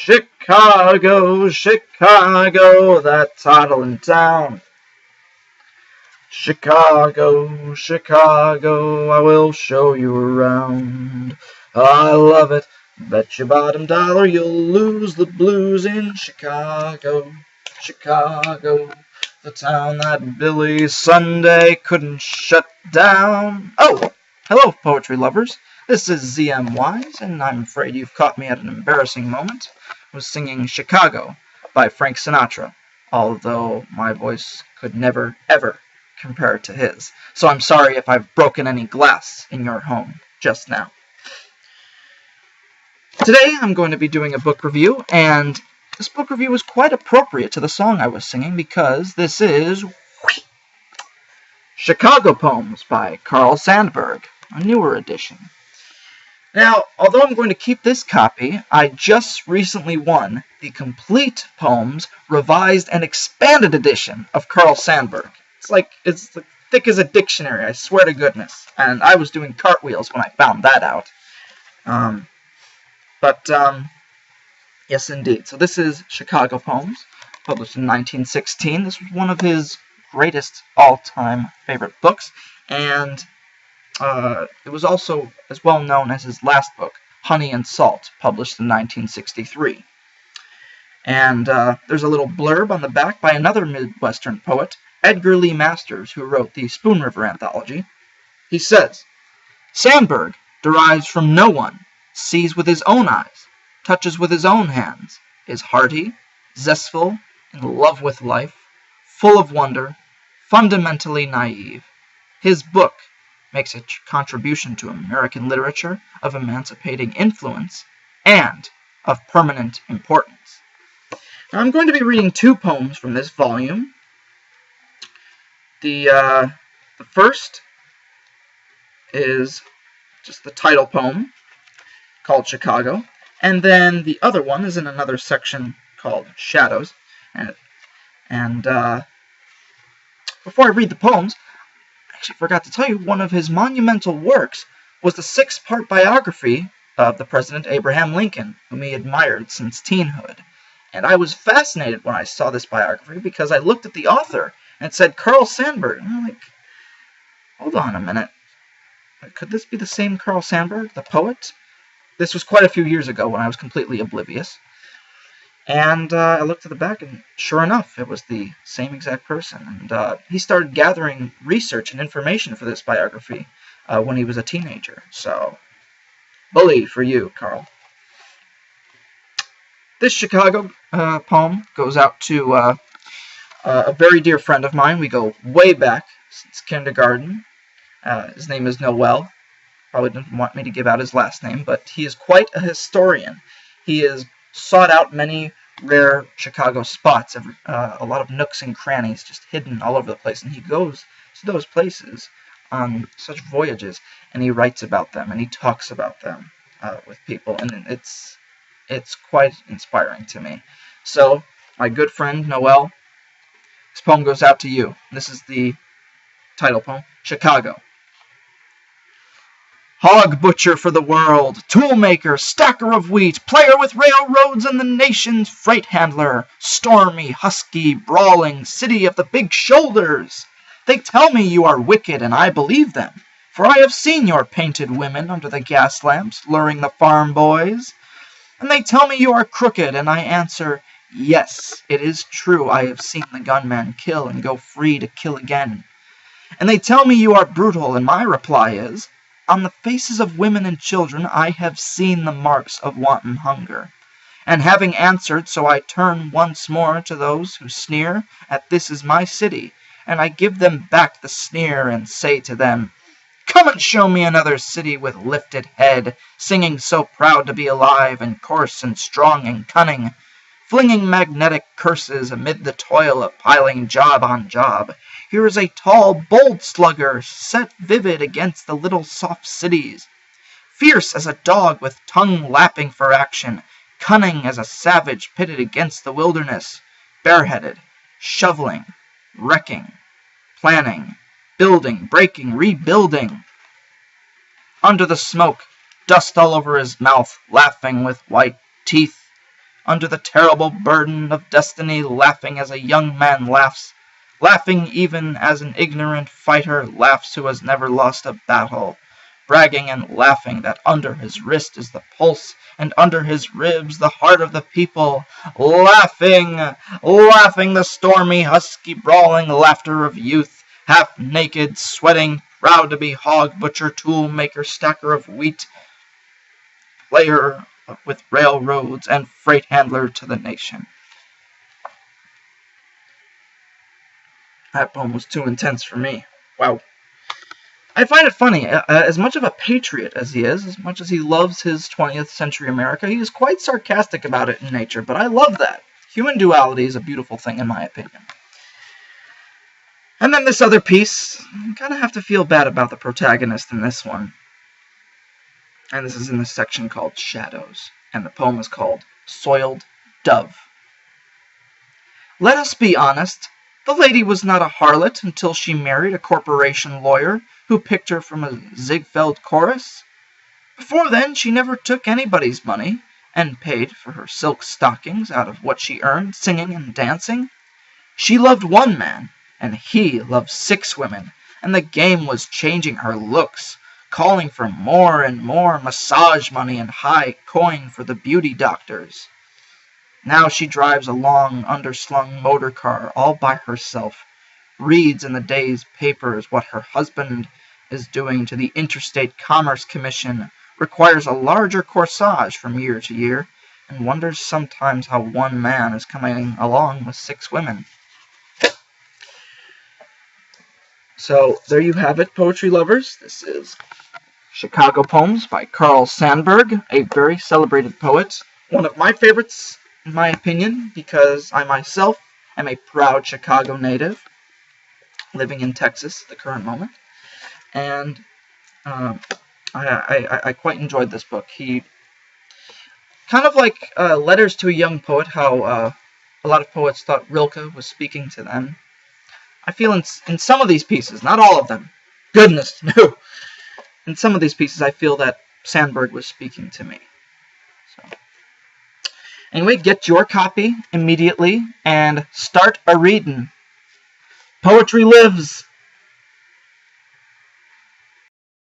Chicago, Chicago, that toddling town. Chicago, Chicago, I will show you around. I love it, bet your bottom dollar you'll lose the blues in Chicago, Chicago, the town that Billy Sunday couldn't shut down. Oh, hello, poetry lovers. This is ZM Wise, and I'm afraid you've caught me at an embarrassing moment. I was singing Chicago by Frank Sinatra, although my voice could never, ever compare to his. So I'm sorry if I've broken any glass in your home just now. Today I'm going to be doing a book review, and this book review is quite appropriate to the song I was singing because this is Chicago Poems by Carl Sandburg, a newer edition. Now, although I'm going to keep this copy, I just recently won the complete poems, revised and expanded edition of Carl Sandburg. It's thick as a dictionary, I swear to goodness. And I was doing cartwheels when I found that out. Yes, indeed. So this is Chicago Poems, published in 1916. This was one of his greatest all-time favorite books, and it was also as well known as his last book, Honey and Salt, published in 1963. And there's a little blurb on the back by another Midwestern poet, Edgar Lee Masters, who wrote the Spoon River Anthology. He says, Sandburg derives from no one, sees with his own eyes, touches with his own hands, is hearty, zestful, in love with life, full of wonder, fundamentally naive. His book makes a contribution to American literature of emancipating influence and of permanent importance. Now, I'm going to be reading two poems from this volume. The first is just the title poem, called Chicago, and then the other one is in another section called Shadows. And before I read the poems, I actually forgot to tell you, one of his monumental works was the 6-part biography of the President Abraham Lincoln, whom he admired since teenhood. And I was fascinated when I saw this biography because I looked at the author and it said Carl Sandburg. And I'm like, hold on a minute. Could this be the same Carl Sandburg, the poet? This was quite a few years ago when I was completely oblivious. And I looked at the back, and sure enough, it was the same exact person. And he started gathering research and information for this biography when he was a teenager. So, bully for you, Carl. This Chicago poem goes out to a very dear friend of mine. We go way back since kindergarten. His name is Noel. Probably didn't want me to give out his last name, but he is quite a historian. He has sought out many rare Chicago spots, a lot of nooks and crannies just hidden all over the place, and he goes to those places on such voyages, and he writes about them, and he talks about them with people, and it's quite inspiring to me. So, my good friend Noel, this poem goes out to you. This is the title poem, Chicago. Hog butcher for the world, tool maker, stacker of wheat, player with railroads and the nation's freight handler, stormy, husky, brawling city of the big shoulders. They tell me you are wicked, and I believe them, for I have seen your painted women under the gas lamps luring the farm boys. And they tell me you are crooked, and I answer, yes, it is true, I have seen the gunman kill and go free to kill again. And they tell me you are brutal, and my reply is, on the faces of women and children I have seen the marks of wanton hunger. And having answered, so I turn once more to those who sneer at this is my city, and I give them back the sneer and say to them, come and show me another city with lifted head, singing so proud to be alive and coarse and strong and cunning, flinging magnetic curses amid the toil of piling job on job. Here is a tall, bold slugger, set vivid against the little soft cities, fierce as a dog with tongue lapping for action, cunning as a savage pitted against the wilderness, bareheaded, shoveling, wrecking, planning, building, breaking, rebuilding. Under the smoke, dust all over his mouth, laughing with white teeth. under the terrible burden of destiny, laughing as a young man laughs, laughing even as an ignorant fighter laughs who has never lost a battle, bragging and laughing that under his wrist is the pulse, and under his ribs the heart of the people, laughing, laughing the stormy, husky, brawling laughter of youth, half naked, sweating, proud to be hog butcher, tool maker, stacker of wheat, player with railroads, and freight handler to the nation. That poem was too intense for me. Wow. I find it funny, as much of a patriot as he is, as much as he loves his 20th century America, he is quite sarcastic about it in nature, but I love that. Human duality is a beautiful thing, in my opinion. And then this other piece, you kind of have to feel bad about the protagonist in this one. And this is in the section called Shadows, and the poem is called Soiled Dove. Let us be honest. The lady was not a harlot until she married a corporation lawyer who picked her from a Ziegfeld chorus. Before then, she never took anybody's money and paid for her silk stockings out of what she earned singing and dancing. She loved one man, and he loved 6 women, and the game was changing her looks, calling for more and more massage money and high coin for the beauty doctors. Now she drives a long, underslung motor car all by herself, reads in the day's papers what her husband is doing to the Interstate Commerce Commission, requires a larger corsage from year to year, and wonders sometimes how one man is coming along with 6 women. So, there you have it, poetry lovers. This is Chicago Poems by Carl Sandburg, a very celebrated poet. One of my favorites, in my opinion, because I myself am a proud Chicago native, living in Texas at the current moment. And I quite enjoyed this book. He, kind of like Letters to a Young Poet, how a lot of poets thought Rilke was speaking to them. I feel in some of these pieces, not all of them, goodness, no. In some of these pieces, I feel that Sandburg was speaking to me. So, anyway, get your copy immediately and start a reading. Poetry lives!